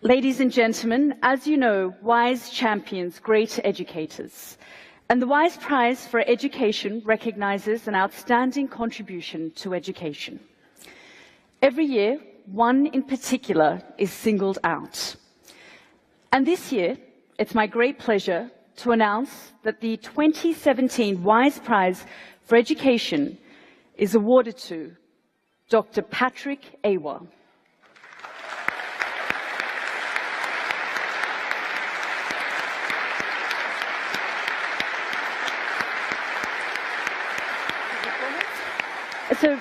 Ladies and gentlemen, as you know, WISE champions great educators. And the WISE Prize for Education recognizes an outstanding contribution to education. Every year, one in particular is singled out. And this year, it's my great pleasure to announce that the 2017 WISE Prize for Education is awarded to Dr. Patrick Awuah. So,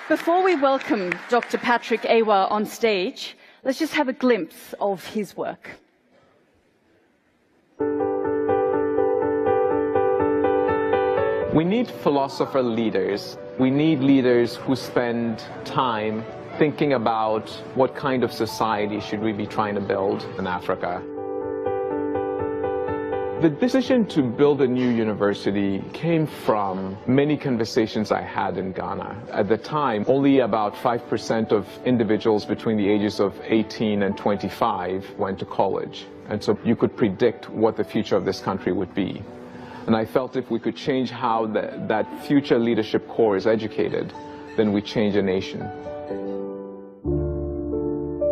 before we welcome Dr. Patrick Awuah on stage, let's just have a glimpse of his work. We need philosopher leaders. We need leaders who spend time thinking about what kind of society should we be trying to build in Africa. The decision to build a new university came from many conversations I had in Ghana. At the time, only about 5% of individuals between the ages of 18 and 25 went to college. And so you could predict what the future of this country would be. And I felt if we could change how that future leadership corps is educated, then we change a nation.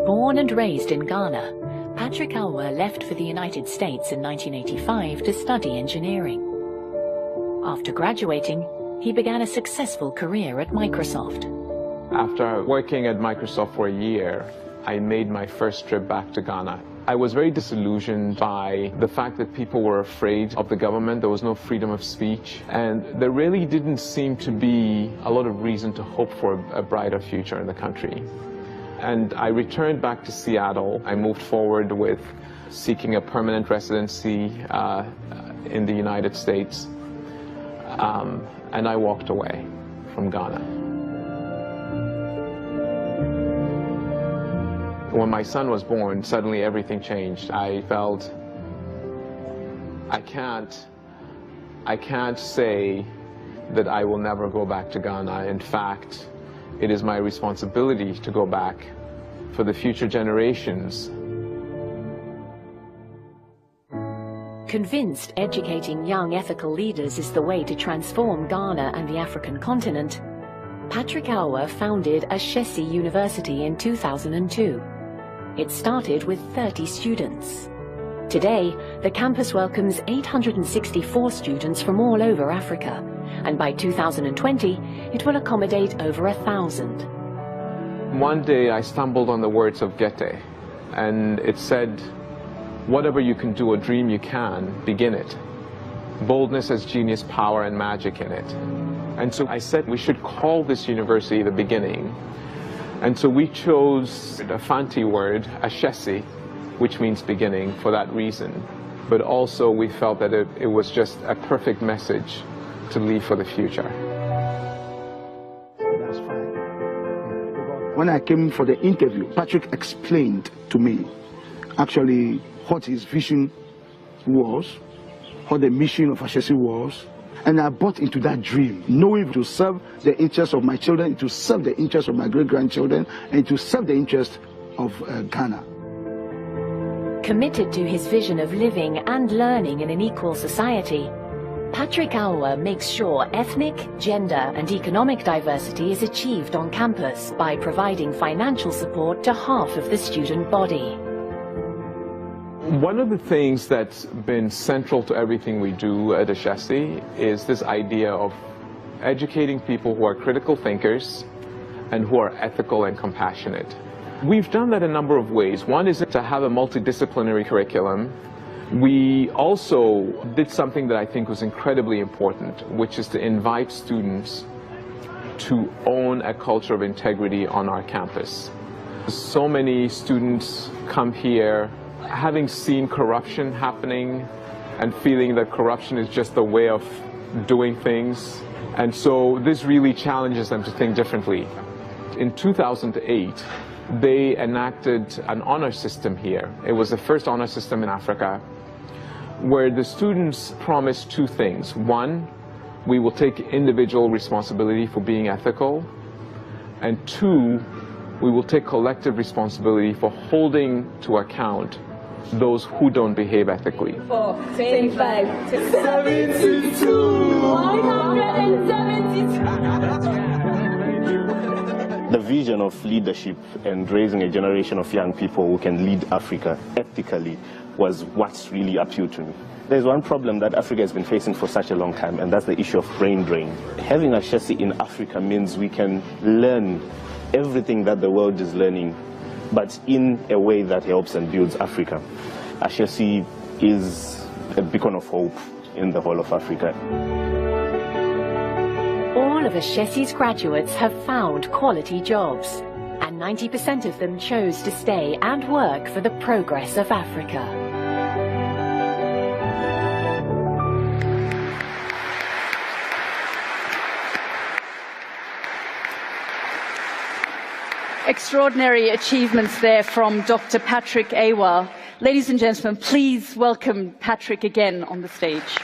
Born and raised in Ghana, Patrick Awuah left for the United States in 1985 to study engineering. After graduating, he began a successful career at Microsoft. After working at Microsoft for a year, I made my first trip back to Ghana. I was very disillusioned by the fact that people were afraid of the government. There was no freedom of speech, and there really didn't seem to be a lot of reason to hope for a brighter future in the country. And I returned back to Seattle. I moved forward with seeking a permanent residency in the United States, and I walked away from Ghana. When my son was born, suddenly everything changed. I felt I can't say that I will never go back to Ghana. In fact, it is my responsibility to go back for the future generations. Convinced educating young ethical leaders is the way to transform Ghana and the African continent, Patrick Awuah founded Ashesi University in 2002. It started with 30 students. Today, the campus welcomes 864 students from all over Africa, and by 2020, it will accommodate over 1,000. One day I stumbled on the words of Goethe, and it said, "Whatever you can do or dream you can, begin it. Boldness has genius, power, and magic in it." And so I said we should call this university the beginning. And so we chose a Fanti word, Ashesi, which means beginning, for that reason. But also we felt that it was just a perfect message to leave for the future. That's fine. When I came for the interview, Patrick explained to me actually what his vision was, what the mission of Ashesi was, and I bought into that dream, knowing to serve the interests of my children, to serve the interests of my great-grandchildren, and to serve the interests of Ghana. Committed to his vision of living and learning in an equal society, Patrick Awuah makes sure ethnic, gender and economic diversity is achieved on campus by providing financial support to half of the student body. One of the things that's been central to everything we do at Ashesi is this idea of educating people who are critical thinkers and who are ethical and compassionate. We've done that a number of ways. One is to have a multidisciplinary curriculum. We also did something that I think was incredibly important, which is to invite students to own a culture of integrity on our campus. So many students come here having seen corruption happening and feeling that corruption is just a way of doing things. And so this really challenges them to think differently. In 2008, they enacted an honor system here. It was the first honor system in Africa, where the students promised two things. One, we will take individual responsibility for being ethical. And two, we will take collective responsibility for holding to account those who don't behave ethically. 25, 72, 172. The vision of leadership and raising a generation of young people who can lead Africa ethically was what really appealed to me. There's one problem that Africa has been facing for such a long time, and that's the issue of brain drain. Having Ashesi in Africa means we can learn everything that the world is learning, but in a way that helps and builds Africa. Ashesi is a beacon of hope in the whole of Africa. All of Ashesi's graduates have found quality jobs, and 90% of them chose to stay and work for the progress of Africa. Extraordinary achievements there from Dr. Patrick Awuah. Ladies and gentlemen, please welcome Patrick again on the stage.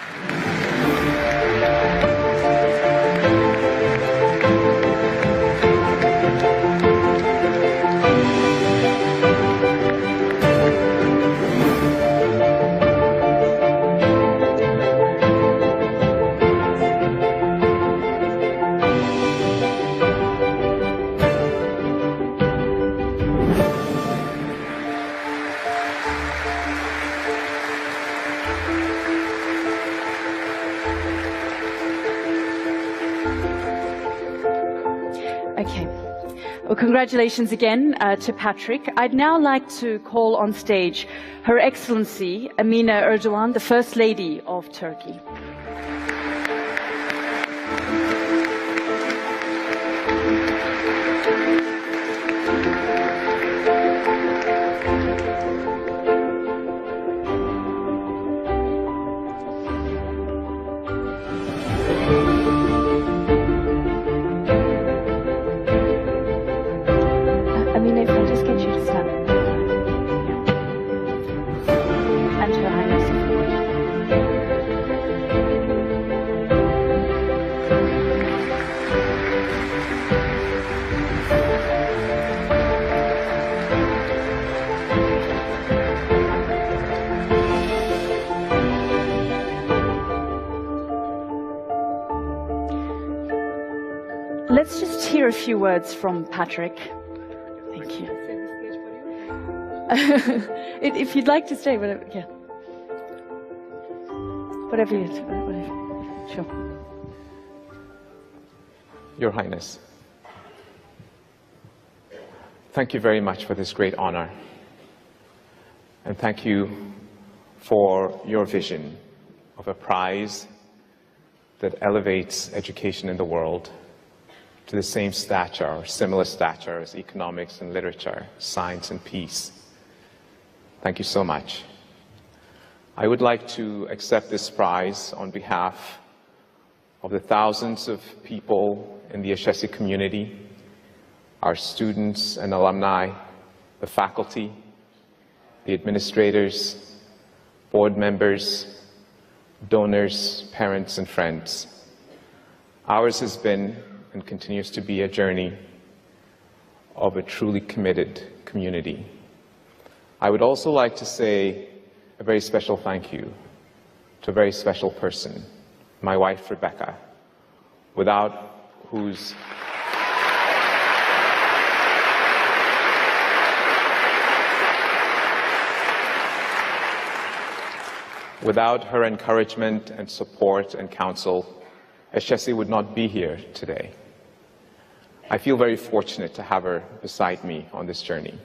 Okay. Well, congratulations again to Patrick. I'd now like to call on stage Her Excellency Amina Erdogan, the First Lady of Turkey. If I just get you to stand. And Her Highness. Let's just hear a few words from Patrick. Thank you. If you'd like to stay, whatever, yeah. Whatever sure. Your Highness, thank you very much for this great honor. And thank you for your vision of a prize that elevates education in the world to the same stature or similar stature as economics and literature, science and peace. Thank you so much. I would like to accept this prize on behalf of the thousands of people in the Ashesi community, our students and alumni, the faculty, the administrators, board members, donors, parents and friends. Ours has been and continues to be a journey of a truly committed community. I would also like to say a very special thank you to a very special person, my wife Rebecca, without whose without her encouragement and support and counsel, Ashesi would not be here today. I feel very fortunate to have her beside me on this journey,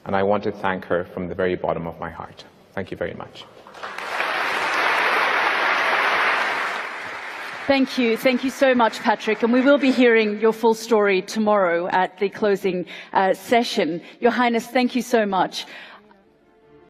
and I want to thank her from the very bottom of my heart. Thank you very much. Thank you. Thank you so much, Patrick. And we will be hearing your full story tomorrow at the closing session. Your Highness, thank you so much.